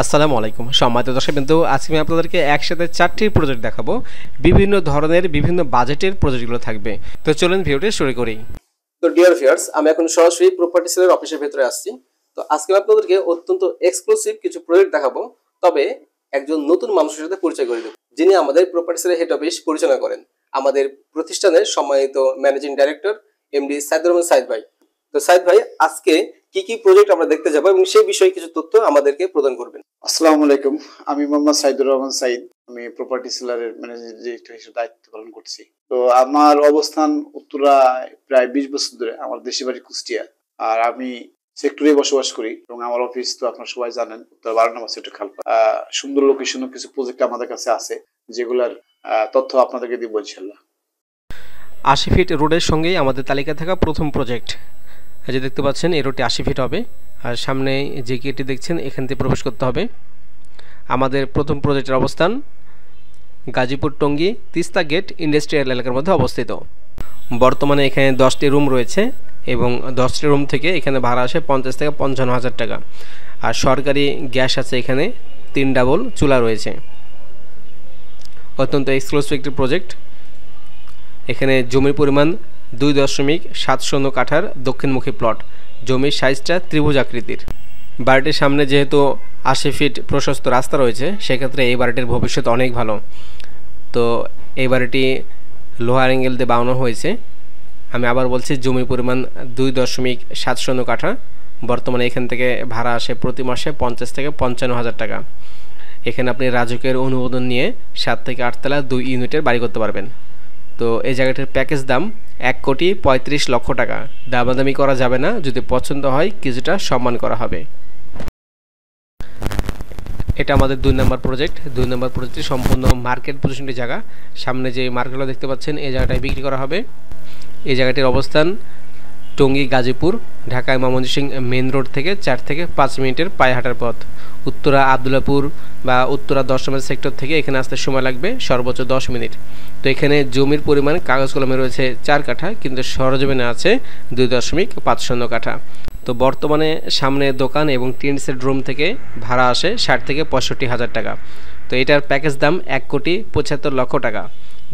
আসসালামু আলাইকুম সম্মানিত দর্শকবৃন্দ, আজকে আমি আপনাদেরকে একসাথে 4টি প্রজেক্ট দেখাবো। বিভিন্ন ধরনের বিভিন্ন বাজেটের প্রজেক্টগুলো থাকবে। তো চলুন ভিডিওটি শুরু করি। তো ডিয়ার ভিউয়ার্স, আমি এখন সরাসরি প্রপার্টি সেলের অফিসের ভেতরে আসছি। তো আজকে আমি আপনাদেরকে অত্যন্ত এক্সক্লুসিভ কিছু প্রজেক্ট দেখাবো, তবে একজন নতুন মানুষের সাথে পরিচয় করে দেব, যিনি আমাদের প্রপার্টি সেলের হেড অফিস পরিচালনা করেন, আমাদের প্রতিষ্ঠানের সম্মানিত managing director MD Saidur Rahman Saeed ভাই। তো সাইদ ভাই, আজকে কি কি প্রজেক্ট আমরা দেখতে যাব এবং সেই বিষয়ে কিছু তথ্য আমাদেরকে প্রদান করবেন। আসসালামু আলাইকুম, আমি মোহাম্মদ সাইদুর রহমান সাইদ। আমি প্রপার্টি সেলারের ম্যানেজিং ডিরেক্টর হিসেবে দায়িত্ব পালন করছি। তো আমার অবস্থান উত্তরায় প্রায় 20 বছর ধরে। আমার দেশের বাড়ি কুষ্টিয়া, আর আমি সেক্টরে বসবাস করি এবং আমার অফিস তো আপনারা সবাই জানেন উত্তর 12 নম্বর সেক্টর খালপা। সুন্দর লোকেশন কিছু প্রজেক্ট আমাদের কাছে আছে, যেগুলোর তথ্য আপনাদেরকে দিব ইনশাআল্লাহ। 80 ফিট রোডের সঙ্গেই আমাদের তালিকায় থাকা প্রথম প্রজেক্ট, এই যে দেখতে পাচ্ছেন এই রোডটি 80 ফিট হবে, আর সামনে যে গেটটি দেখছেন এখান থেকে প্রবেশ করতে হবে। আমাদের প্রথম প্রজেক্টের অবস্থান গাজীপুর টঙ্গী তিস্তা গেট ইন্ডাস্ট্রিয়াল এলাকার মধ্যে অবস্থিত। বর্তমানে এখানে 10টি রুম রয়েছে এবং 10টি রুম থেকে এখানে ভাড়া আসে 50 থেকে 55 হাজার টাকা। আর সরকারি গ্যাস আছে, এখানে 3 ডাবল চুলা রয়েছে। অত্যন্ত এক্সক্লুসিভ একটি প্রজেক্ট। এখানে জমির পরিমাণ 2.70 কাঠার দক্ষিণমুখী প্লট। জমির সাইজটা ত্রিভুজ আকৃতির। বাড়িটির সামনে যেহেতু 80 ফিট প্রশস্ত রাস্তা রয়েছে, সেক্ষেত্রে এই বাড়িটির ভবিষ্যৎ অনেক ভালো। তো এই বাড়িটি লোহার অ্যাঙ্গেল দিয়ে বানানো হয়েছে। আমি আবার বলছি, জমির পরিমাণ 2.70 কাঠা। বর্তমানে এখান থেকে ভাড়া আসে প্রতি মাসে 50 থেকে 55 হাজার টাকা। এখানে আপনি রাজুকের অনুমোদন নিয়ে 7 থেকে 8 তলা 2 ইউনিটের বাড়ি করতে পারবেন। তো এই জায়গাটির প্যাকেজ দাম 1,35,00,000 টাকা। দামাদামি করা যাবে না, যদি পছন্দ হয় কিছুটা সম্মান করা হবে। এটা আমাদের 2 নম্বর প্রজেক্ট। 2 নম্বর প্রজেক্টটি সম্পূর্ণ মার্কেট পজিশনটি জায়গা। সামনে যে মার্কেটগুলো দেখতে পাচ্ছেন এই জায়গাটায় বিক্রি করা হবে। এই জায়গাটির অবস্থান টঙ্গী গাজীপুর ঢাকা ময়মনসিংহ মেন রোড থেকে 4 থেকে 5 মিনিটের পায়ে হাঁটার পথ। উত্তরা আবদুল্লাপুর বা উত্তরা 10 নম্বর সেক্টর থেকে এখানে আসতে সময় লাগবে সর্বোচ্চ 10 মিনিট। তো এখানে জমির পরিমাণ কাগজ কলমে রয়েছে 4 কাঠা, কিন্তু সরজমিনে আছে 2.50 কাঠা। তো বর্তমানে সামনে দোকান এবং টিন সেট রুম থেকে ভাড়া আসে 60 থেকে 65 হাজার টাকা। তো এটার প্যাকেজ দাম 1,75,00,000 টাকা।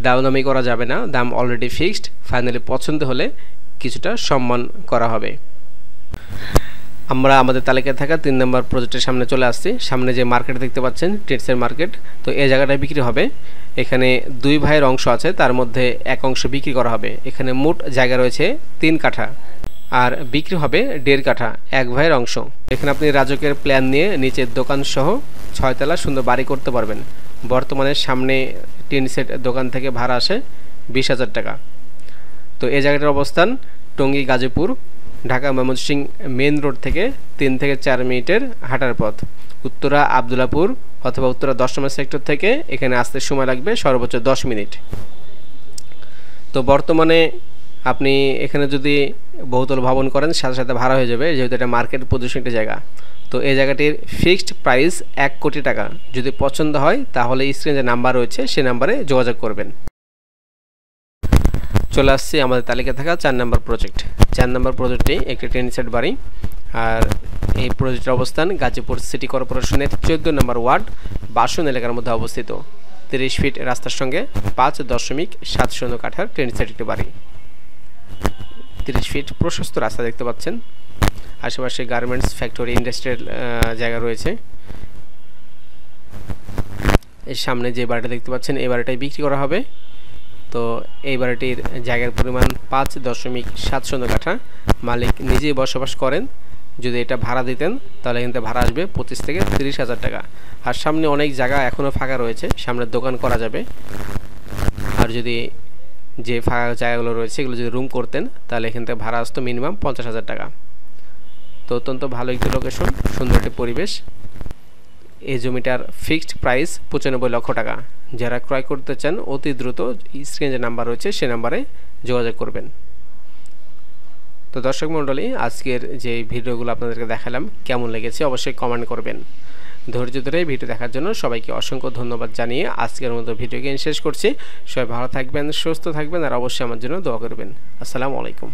দামাদামি করা যাবে না, দাম অলরেডি ফিক্সড। ফাইনালি পছন্দ হলে কিছুটা সম্মান করা হবে। আমরা আমাদের তালিকায় থাকা 3 নম্বর প্রজেক্টের সামনে চলে আসছি। সামনে যে মার্কেট দেখতে পাচ্ছেন টেটসের মার্কেট, তো এই জায়গাটায় বিক্রি হবে। এখানে 2 ভাইয়ের অংশ আছে, তার মধ্যে এক অংশ বিক্রি করা হবে। এখানে মোট জায়গা রয়েছে 3 কাঠা, আর বিক্রি হবে 1.5 কাঠা, এক ভাইয়ের অংশ। এখানে আপনি রাজকের প্ল্যান নিয়ে নিচের দোকান সহ 6 তলা সুন্দর বাড়ি করতে পারবেন। বর্তমানে সামনে টিন সেট দোকান থেকে ভাড়া আসে 20 হাজার টাকা। তো এই জায়গাটার অবস্থান টঙ্গী গাজীপুর ঢাকা ময়মনসিংহ মেন রোড থেকে 3 থেকে 4 মিনিটের হাঁটার পথ। উত্তরা আবদুল্লাপুর অথবা উত্তরা 10 নম্বর সেক্টর থেকে এখানে আসতে সময় লাগবে সর্বোচ্চ 10 মিনিট। তো বর্তমানে আপনি এখানে যদি বহুতল ভবন করেন সাথে সাথে ভাড়া হয়ে যাবে, যেহেতু এটা মার্কেট পজিশনটি জায়গা। তো এই জায়গাটির ফিক্সড প্রাইস 1 কোটি টাকা। যদি পছন্দ হয় তাহলে স্ক্রিনে যে নাম্বার রয়েছে সেই নাম্বারে যোগাযোগ করবেন। চলে আসছি আমাদের তালিকায় থাকা 4 নম্বর প্রজেক্ট। 4 নম্বর প্রজেক্টটি একটি টিন সেট বাড়ি, আর এই প্রজেক্টের অবস্থান গাজীপুর সিটি কর্পোরেশনের 14 নম্বর ওয়ার্ড বাসন এলাকার মধ্যে অবস্থিত। 30 ফিট রাস্তার সঙ্গে 5.70 কাঠার টিন সেট একটি বাড়ি। 30 ফিট প্রশস্ত রাস্তা দেখতে পাচ্ছেন। আশেপাশে গার্মেন্টস ফ্যাক্টরি ইন্ডাস্ট্রিয়াল জায়গা রয়েছে। এর সামনে যে বাড়িটা দেখতে পাচ্ছেন এই বাড়িটাই বিক্রি করা হবে। তো এই বাড়িটির জায়গার পরিমাণ 5.70 কাঠা। মালিক নিজেই বসবাস করেন। যদি এটা ভাড়া দিতেন তাহলে কিন্তু ভাড়া আসবে 25 থেকে 30 হাজার টাকা। আর সামনে অনেক জায়গা এখনও ফাঁকা রয়েছে, সামনে দোকান করা যাবে। আর যদি যে ফাঁকা জায়গাগুলো রয়েছে এগুলো যদি রুম করতেন তাহলে এখান থেকে ভাড়া আসতো মিনিমাম 50 হাজার টাকা। তো অত্যন্ত ভালো একটি লোকেশন, সুন্দর একটি পরিবেশ। এই জমিটার ফিক্সড প্রাইস 95 লক্ষ টাকা। যারা ক্রয় করতে চান অতি দ্রুত স্ক্রিনে যে নাম্বার রয়েছে সে নাম্বারে যোগাযোগ করবেন। তো দর্শক মণ্ডলী, আজকের যে ভিডিওগুলো আপনাদেরকে দেখালাম কেমন লেগেছে অবশ্যই কমেন্ট করবেন। ধৈর্য ধরে ভিডিও দেখার জন্য সবাইকে অসংখ্য ধন্যবাদ জানিয়ে আজকের মতো ভিডিওকে শেষ করছি। সবাই ভালো থাকবেন, সুস্থ থাকবেন, আর অবশ্যই আমার জন্য দোয়া করবেন। আসসালামু আলাইকুম।